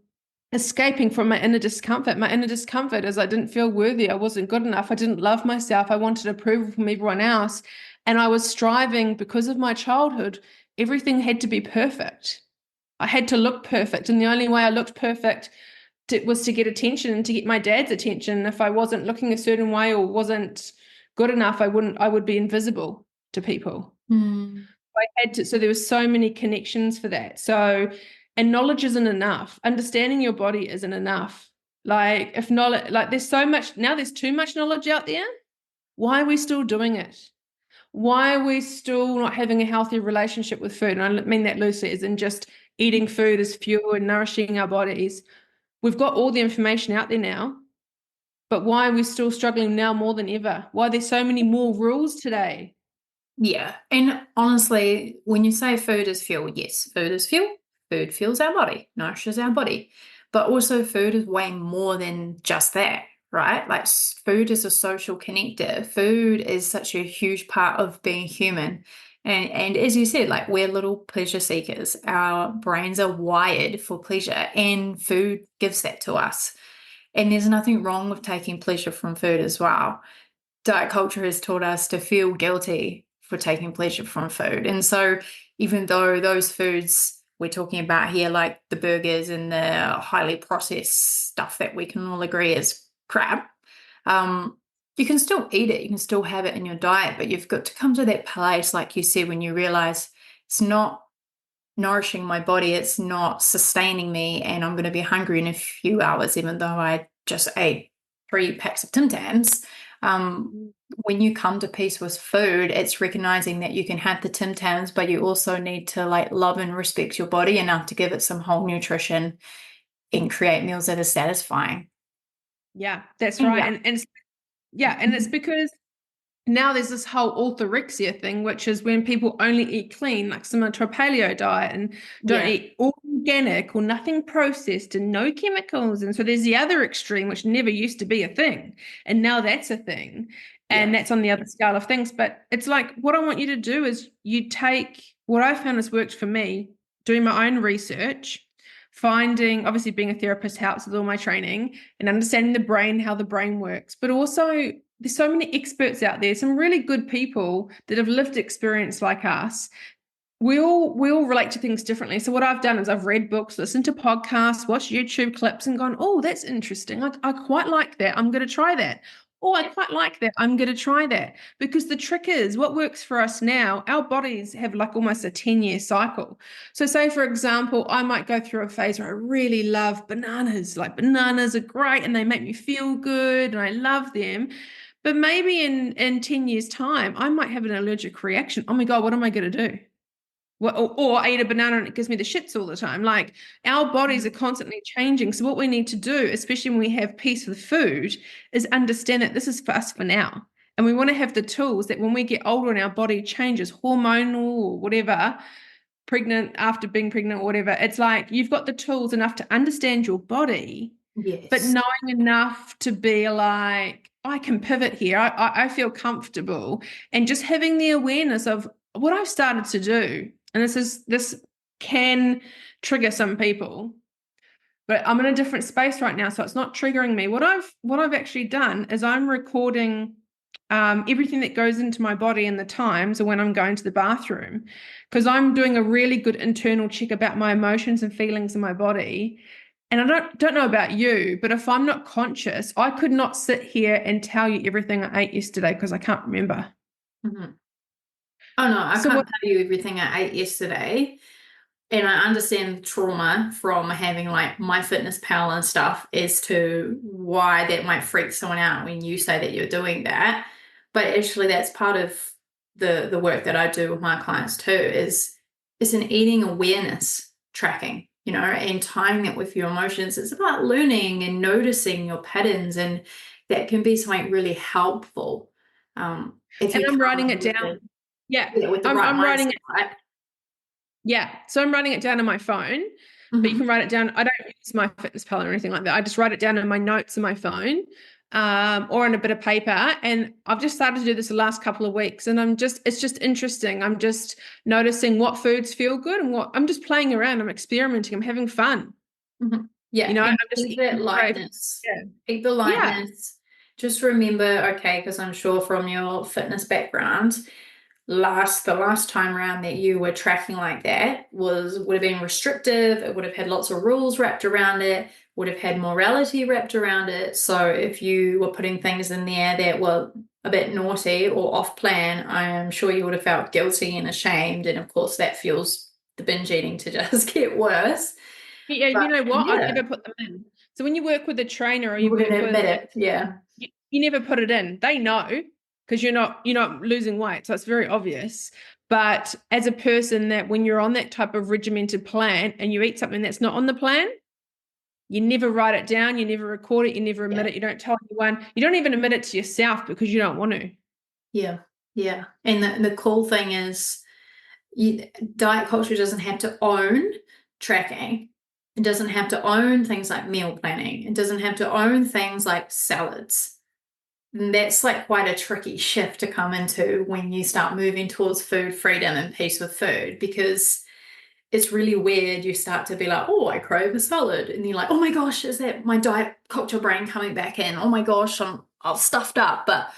escaping from my inner discomfort. My inner discomfort is I didn't feel worthy. I wasn't good enough. I didn't love myself. I wanted approval from everyone else. And I was striving because of my childhood. Everything had to be perfect. I had to look perfect. And the only way I looked perfect was to get attention and to get my dad's attention. If I wasn't looking a certain way or wasn't good enough, I would be invisible to people. Mm. I had to, so there were so many connections for that. So, and knowledge isn't enough. Understanding your body isn't enough. Like if knowledge, like there's so much now, there's too much knowledge out there. Why are we still doing it? Why are we still not having a healthy relationship with food? And I mean that loosely, as in just eating food as fuel and nourishing our bodies. We've got all the information out there now, but why are we still struggling now more than ever? Why are there so many more rules today? Yeah. And honestly, when you say food is fuel, yes, food is fuel. Food fuels our body, nourishes our body. But also, food is way more than just that, right? Like, food is a social connector. Food is such a huge part of being human. And as you said, like, we're little pleasure seekers. Our brains are wired for pleasure, and food gives that to us. And there's nothing wrong with taking pleasure from food as well. Diet culture has taught us to feel guilty for taking pleasure from food. And so, even though those foods we're talking about here, like the burgers and the highly processed stuff that we can all agree is crap, um, you can still eat it, you can still have it in your diet, but you've got to come to that place, like you said, when you realize it's not nourishing my body, it's not sustaining me, and I'm going to be hungry in a few hours, even though I just ate 3 packs of Tim Tams. When you come to peace with food, it's recognizing that you can have the Tim Tams, but you also need to like love and respect your body enough to give it some whole nutrition and create meals that are satisfying. Yeah, that's And right. yeah. And it's because now there's this whole orthorexia thing, which is when people only eat clean, like similar to a paleo diet, and don't Yeah. eat organic or nothing processed and no chemicals. And so there's the other extreme, which never used to be a thing. And now that's a thing. And Yeah. that's on the other scale of things. But it's like what I want you to do is you take what I found has worked for me, doing my own research, finding, obviously being a therapist helps with all my training and understanding the brain, how the brain works, but also there's so many experts out there, some really good people that have lived experience like us. We all relate to things differently. So what I've done is I've read books, listened to podcasts, watched YouTube clips and gone, oh, that's interesting. I quite like that. I'm going to try that. Oh, I quite like that. I'm going to try that. Because the trick is what works for us now, our bodies have like almost a 10-year cycle. So say, for example, I might go through a phase where I really love bananas. Like bananas are great and they make me feel good and I love them. But maybe in 10 years' time, I might have an allergic reaction. Oh my God, what am I going to do? Well, or I eat a banana and it gives me the shits all the time. Like our bodies are constantly changing. So what we need to do, especially when we have peace with food, is understand that this is for us for now. And we want to have the tools that when we get older and our body changes, hormonal or whatever, pregnant, after being pregnant or whatever, it's like you've got the tools enough to understand your body, but Yes. knowing enough to be like, I can pivot here. I feel comfortable. And just having the awareness of what I've started to do, and this can trigger some people. but I'm in a different space right now, so it's not triggering me. What I've actually done is I'm recording everything that goes into my body and the times or when I'm going to the bathroom, because I'm doing a really good internal check about my emotions and feelings in my body. And I don't know about you, but if I'm not conscious, I could not sit here and tell you everything I ate yesterday because I can't remember. Mhm. Oh no, I So can't what? tell you everything I ate yesterday. And I understand the trauma from having like MyFitnessPal and stuff as to why that might freak someone out when you say that you're doing that. But actually that's part of the work that I do with my clients too, is it's an eating awareness tracking, and tying that with your emotions. It's about learning and noticing your patterns, and that can be something really helpful. If And you I'm come writing it in with down. Yeah, with the right I'm writing mindset, it. right? Yeah, so I'm writing it down on my phone, but you Hmm. can write it down. I don't use my fitness pal or anything like that. I just write it down in my notes on my phone, or on a bit of paper. And I've just started to do this the last couple of weeks, and it's just interesting. I'm just noticing what foods feel good and what I'm just playing around. I'm experimenting. I'm having fun. Hmm. Yeah, I'm and just keep that eating what I, lightness. yeah, Keep the yeah, lightness. Just remember, okay, because I'm sure from your fitness background, the last time around that you were tracking like that would have been restrictive. It would have had lots of rules wrapped around it, would have had morality wrapped around it. So if you were putting things in there that were a bit naughty or off plan, I am sure you would have felt guilty and ashamed. And of course, that fuels the binge eating to just get worse. yeah. But You know what? I've yeah, never put them in. So when you work with a trainer or you you wouldn't work admit with it. Yeah. you never put it in. They know because you're not losing weight, so it's very obvious. But as a person that when you're on that type of regimented plan and you eat something that's not on the plan, you never write it down, you never record it, you never admit Yeah. it, you don't tell anyone, you don't even admit it to yourself because you don't want to. Yeah. Yeah. And the cool thing is, diet culture doesn't have to own tracking. It doesn't have to own things like meal planning. It doesn't have to own things like salads. And that's like quite a tricky shift to come into when you start moving towards food freedom and peace with food, because it's really weird. You start to be like, oh, I crave a salad. And you're like, oh my gosh, is that my diet culture brain coming back in? Oh my gosh, I'm all stuffed up. But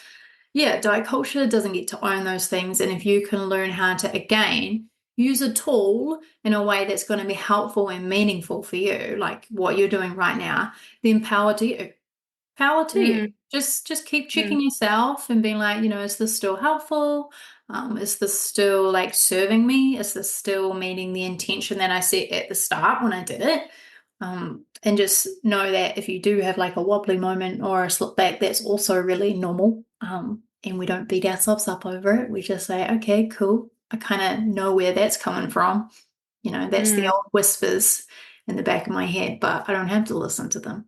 yeah, diet culture doesn't get to own those things. And if you can learn how to, again, use a tool in a way that's going to be helpful and meaningful for you, like what you're doing right now, then power to you. Power to you. Mm, Just keep mm, checking yourself and being like, is this still helpful? Is this still like serving me? Is this still meeting the intention that I set at the start when I did it? And just know that if you do have like a wobbly moment or a slip back, that's also really normal. And we don't beat ourselves up over it. We just say, okay, cool. I kind of know where that's coming from. That's the mm. old whispers in the back of my head, but I don't have to listen to them.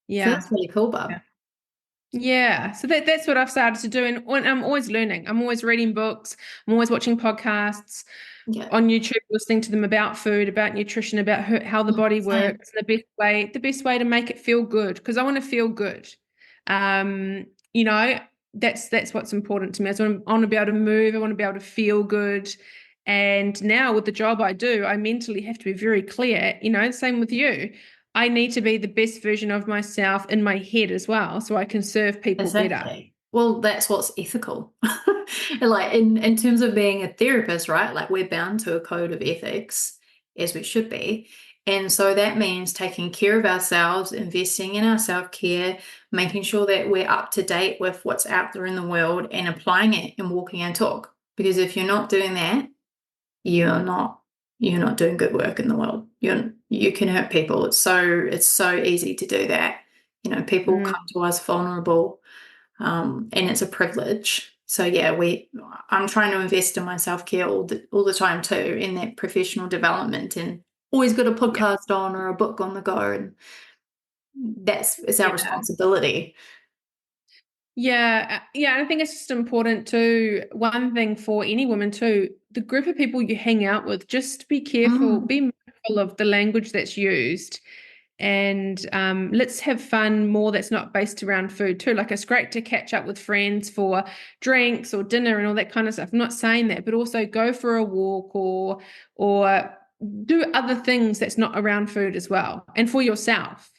So that's Yeah. really cool, Bob. Yeah. Yeah, so that's what I've started to do, and I'm always learning. I'm always reading books. I'm always watching podcasts Yeah. on YouTube, listening to them about food, about nutrition, about how the Yeah, body same. works, the best way to make it feel good, because I want to feel good. Um, you know, that's what's important to me. I want to be able to move. I want to be able to feel good. And now with the job I do, I mentally have to be very clear. Same with you. I need to be the best version of myself in my head as well, so I can serve people better. Exactly. Well, that's what's ethical. Like in terms of being a therapist, right? Like we're bound to a code of ethics, as we should be. And so that means taking care of ourselves, investing in our self-care, making sure that we're up to date with what's out there in the world and applying it and walking our talk. Because if you're not doing that, you're not you're not doing good work in the world. You can hurt people. It's so easy to do that. People Mm, come to us vulnerable, and it's a privilege. So yeah, I'm trying to invest in my self-care all the time too, in that professional development, and always got a yeah, podcast on or a book on the go, and it's our yeah. responsibility. Yeah. I think it's just important too. One thing for any woman too, the group of people you hang out with, just be careful, Mm, be mindful of the language that's used, and let's have fun more that's not based around food too. Like it's great to catch up with friends for drinks or dinner and all that kind of stuff. I'm not saying that, but also go for a walk or do other things that's not around food as well, and for yourself.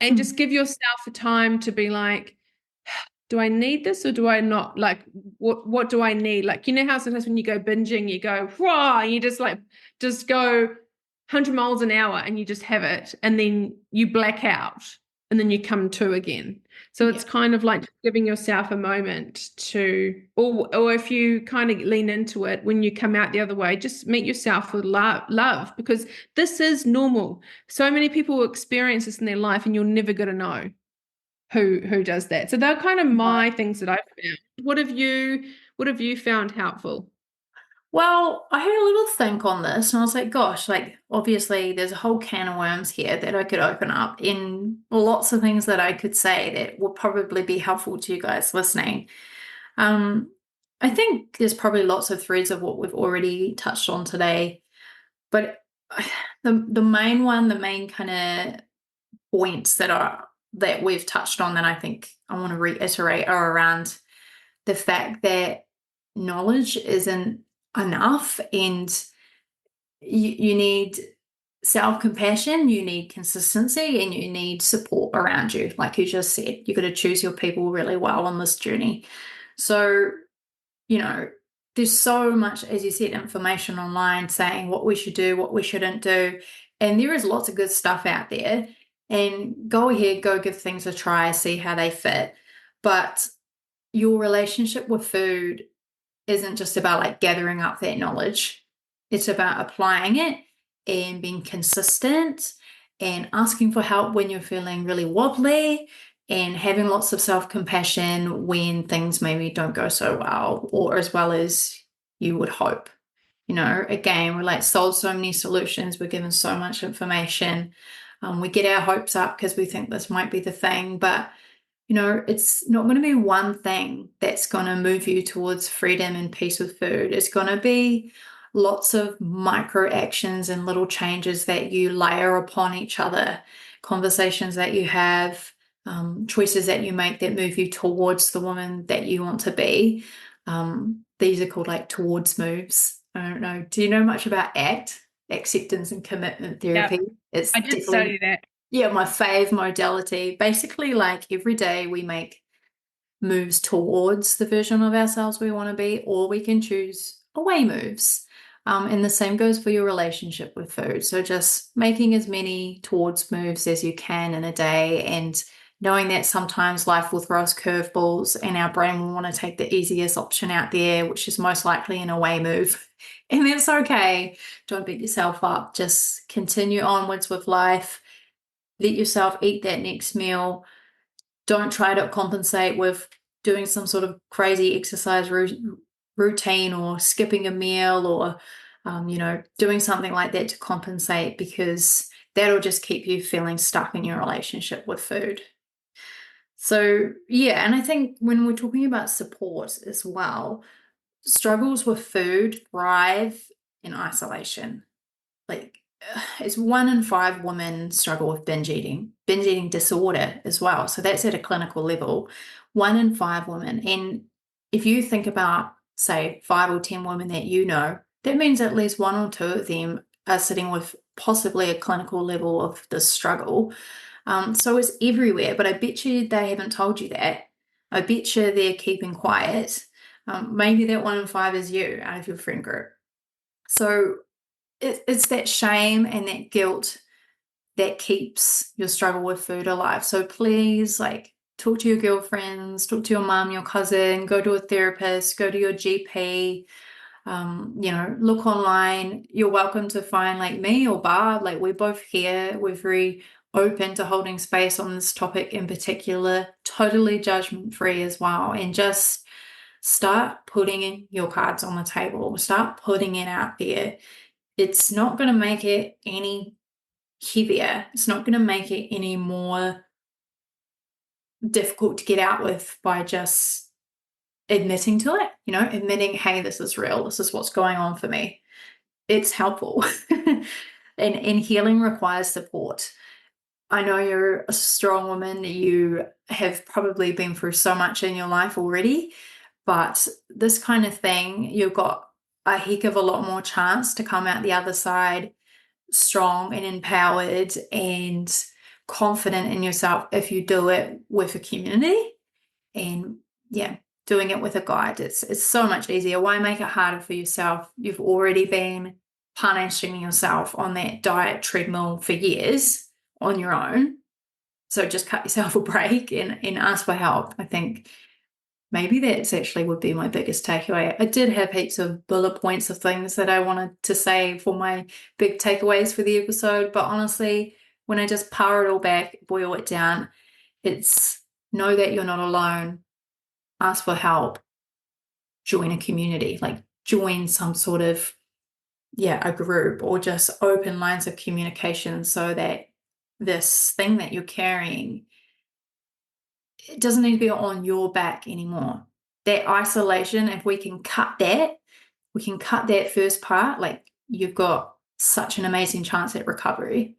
And just give yourself a time to be like, do I need this or do I not? Like, what do I need? Like, you know how sometimes when you go binging, you go, raw, you just go 100 miles an hour and you just have it, and then you black out and then you come to again. So it's kind of like giving yourself a moment to, or if you kind of lean into it, when you come out the other way, just meet yourself with love, because this is normal. So many people experience this in their life, and you're never going to know who does that. So they're kind of my things that I've found. What have you found helpful? Well, I had a little think on this and I was like, gosh, like obviously there's a whole can of worms here that I could open up in lots of things that I could say that will probably be helpful to you guys listening. Um, I think there's probably lots of threads of what we've already touched on today, but the main one, the main kind of points that we've touched on that I think I want to reiterate are around the fact that knowledge isn't enough, and you need self-compassion, you need consistency, and you need support around you. Like you just said, you got to choose your people really well on this journey. So, you know, there's so much, as you said, information online saying what we should do, what we shouldn't do, and there is lots of good stuff out there. And go ahead, go give things a try, see how they fit. But your relationship with food isn't just about like gathering up that knowledge. It's about applying it and being consistent and asking for help when you're feeling really wobbly, and having lots of self-compassion when things maybe don't go so well or as well as you would hope. You know, again, we're like sold so many solutions, we're given so much information. We get our hopes up because we think this might be the thing, but you know, it's not going to be one thing that's going to move you towards freedom and peace with food. It's going to be lots of micro actions and little changes that you layer upon each other, conversations that you have, choices that you make that move you towards the woman that you want to be. These are called like towards moves. I don't know. Do you know much about ACT, acceptance and commitment therapy? It's I did definitely, study that. yeah, my fave modality. Basically, like every day we make moves towards the version of ourselves we want to be, or we can choose away moves. And the same goes for your relationship with food. So just making as many towards moves as you can in a day, and knowing that sometimes life will throw us curveballs and our brain will want to take the easiest option out there, which is most likely an away move. And that's okay. Don't beat yourself up. Just continue onwards with life. Let yourself eat that next meal. Don't try to compensate with doing some sort of crazy exercise routine or skipping a meal, or doing something like that to compensate, because that'll just keep you feeling stuck in your relationship with food. So yeah, and I think when we're talking about support as well, struggles with food thrive in isolation. Like it's 1 in 5 women struggle with binge eating disorder as well. So that's at a clinical level, 1 in 5 women. And if you think about, say, 5 or 10 women that you know, that means at least 1 or 2 of them are sitting with possibly a clinical level of this struggle. So it's everywhere, but I bet you they haven't told you that. I bet you they're keeping quiet. Maybe that 1 in 5 is you out of your friend group. So it's that shame and that guilt that keeps your struggle with food alive. So please, like, talk to your girlfriends, talk to your mom, your cousin, go to a therapist, go to your GP, look online. You're welcome to find like me or Barb. Like, we're both here. We're very open to holding space on this topic in particular, totally judgment free as well. And just start putting in your cards on the table, start putting it out there. It's not going to make it any heavier. It's not going to make it any more difficult to get out with by just admitting to it, admitting, hey, this is real. This is what's going on for me. It's helpful. and healing requires support. I know you're a strong woman. You have probably been through so much in your life already, but this kind of thing, you've got a heck of a lot more chance to come out the other side strong and empowered and confident in yourself if you do it with a community. And yeah, doing it with a guide, it's so much easier. Why make it harder for yourself? You've already been punishing yourself on that diet treadmill for years on your own. So just cut yourself a break and ask for help. I think maybe that's actually would be my biggest takeaway. I did have heaps of bullet points of things that I wanted to say for my big takeaways for the episode, but honestly, when I just power it all back, boil it down, it's know that you're not alone, ask for help, join a community, like join some sort of, a group, or just open lines of communication so that this thing that you're carrying, it doesn't need to be on your back anymore. That isolation, if we can cut that first part, like you've got such an amazing chance at recovery.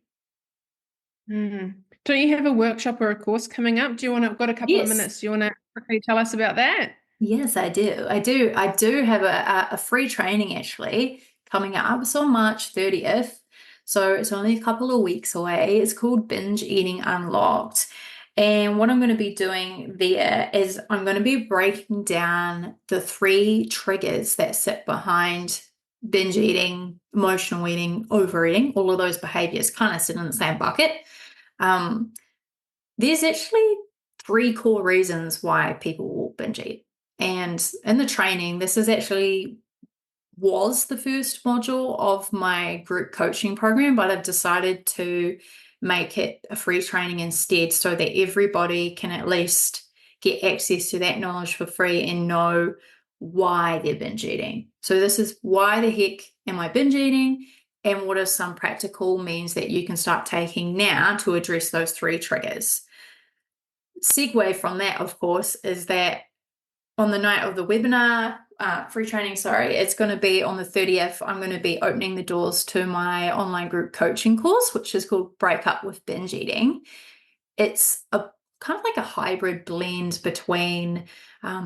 Do you have a workshop or a course coming up? Do you want to, I've got a couple of Yes. minutes. Do you want to quickly tell us about that? Yes, I do. I do have a free training actually coming up. It's on March 30th. So it's only a couple of weeks away. It's called Binge Eating Unlocked. And what I'm going to be doing there is I'm going to be breaking down the 3 triggers that sit behind binge eating, emotional eating, overeating. All of those behaviors kind of sit in the same bucket. There's actually 3 core reasons why people will binge eat. And in the training, this is actually was the first module of my group coaching program, but I've decided to make it a free training instead so that everybody can at least get access to that knowledge for free and know why they're binge eating. So this is why the heck am I binge eating, and what are some practical means that you can start taking now to address those 3 triggers. Segue from that, of course, is that on the night of the webinar, free training, it's going to be on the 30th. I'm going to be opening the doors to my online group coaching course, which is called Break Up with Binge Eating. It's a kind of like a hybrid blend between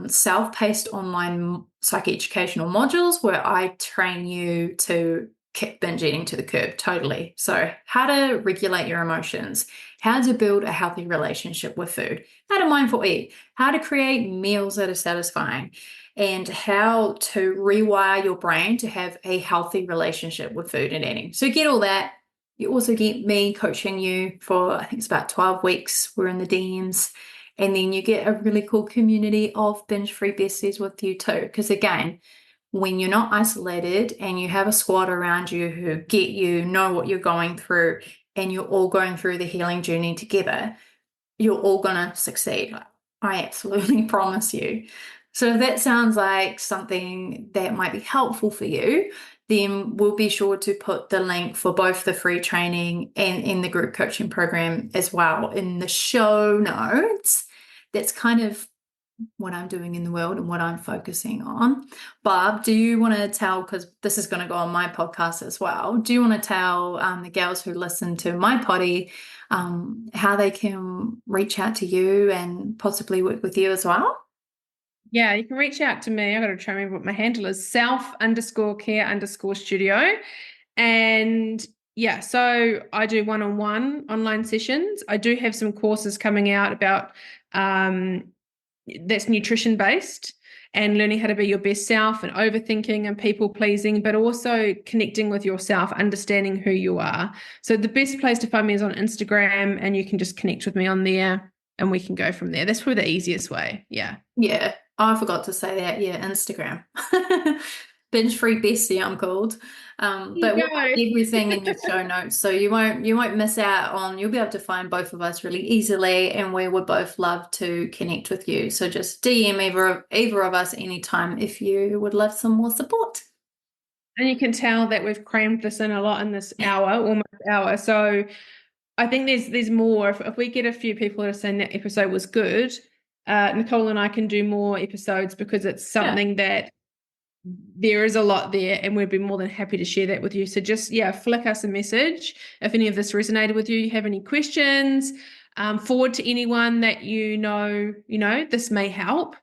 self-paced online psychoeducational modules where I train you to kick binge eating to the curb totally. So how to regulate your emotions, how to build a healthy relationship with food, how to mindful eat, how to create meals that are satisfying, and how to rewire your brain to have a healthy relationship with food and eating. So get all that. You also get me coaching you for, I think it's about 12 weeks. We're in the DMs. And then you get a really cool community of binge-free besties with you too. Because again, when you're not isolated and you have a squad around you who get you, know what you're going through, and you're all going through the healing journey together, you're all going to succeed. I absolutely promise you. So if that sounds like something that might be helpful for you, then we'll be sure to put the link for both the free training and in the group coaching program as well in the show notes. That's kind of what I'm doing in the world and what I'm focusing on. Barb, do you want to tell, because this is going to go on my podcast as well, do you want to tell the girls who listen to my potty how they can reach out to you and possibly work with you as well? Yeah, you can reach out to me. I've got to try and remember what my handle is, self_care_studio. And yeah, so I do one-on-one online sessions. I do have some courses coming out about that's nutrition based and learning how to be your best self and overthinking and people pleasing, but also connecting with yourself, understanding who you are. So the best place to find me is on Instagram, and you can just connect with me on there and we can go from there. That's probably the easiest way. Yeah. Yeah. Oh, I forgot to say that. Yeah, Instagram. Binge free bestie, I'm called. But we'll put everything in your show notes, so you won't miss out on. You'll be able to find both of us really easily, and we would both love to connect with you. So just DM either of us anytime if you would love some more support. And you can tell that we've crammed this in a lot in this hour, almost hour. So I think there's more. If we get a few people that are saying that episode was good, Nicole and I can do more episodes because it's something that there is a lot there, and we'd be more than happy to share that with you. So just, flick us a message if any of this resonated with you. You have any questions, forward to anyone that you know, this may help.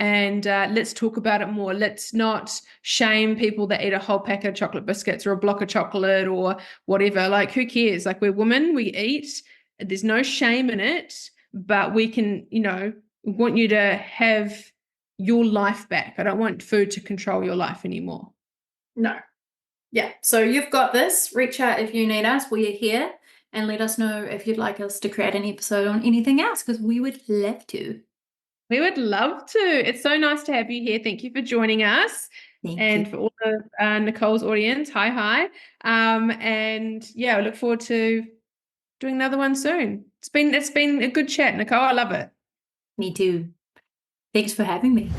and let's talk about it more. Let's not shame people that eat a whole pack of chocolate biscuits or a block of chocolate or whatever. Like, who cares? Like, we're women, we eat. There's no shame in it, but we can, want you to have your life back. I don't want food to control your life anymore. No. Yeah. So you've got this. Reach out if you need us. We are here. And let us know if you'd like us to create an episode on anything else, because we would love to. We would love to. It's so nice to have you here. Thank you for joining us. Thank you. For all of Nicole's audience, hi. And yeah, I look forward to doing another one soon. It's been a good chat, Nicole. I love it. Me too. Thanks for having me.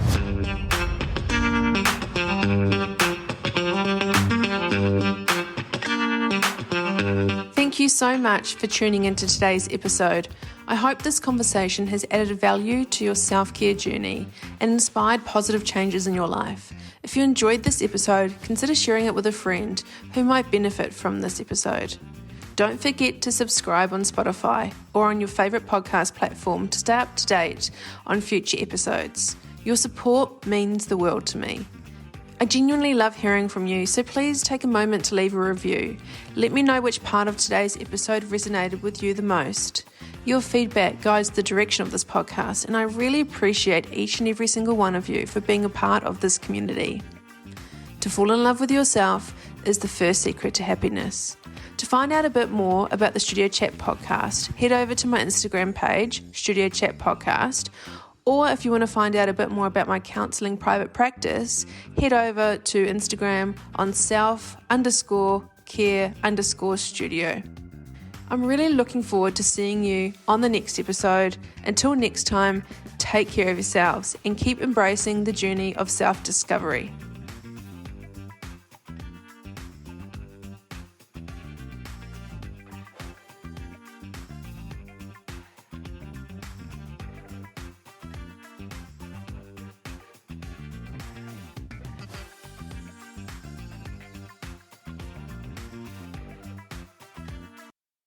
Thank you so much for tuning into today's episode. I hope this conversation has added value to your self-care journey and inspired positive changes in your life. If you enjoyed this episode, consider sharing it with a friend who might benefit from this episode. Don't forget to subscribe on Spotify or on your favourite podcast platform to stay up to date on future episodes. Your support means the world to me. I genuinely love hearing from you, so please take a moment to leave a review. Let me know which part of today's episode resonated with you the most. Your feedback guides the direction of this podcast, and I really appreciate each and every single one of you for being a part of this community. To fall in love with yourself is the first secret to happiness. To find out a bit more about the Studio Chat podcast, head over to my Instagram page, Studio Chat Podcast, or if you want to find out a bit more about my counselling private practice, head over to Instagram on self_care_studio. I'm really looking forward to seeing you on the next episode. Until next time, take care of yourselves and keep embracing the journey of self-discovery.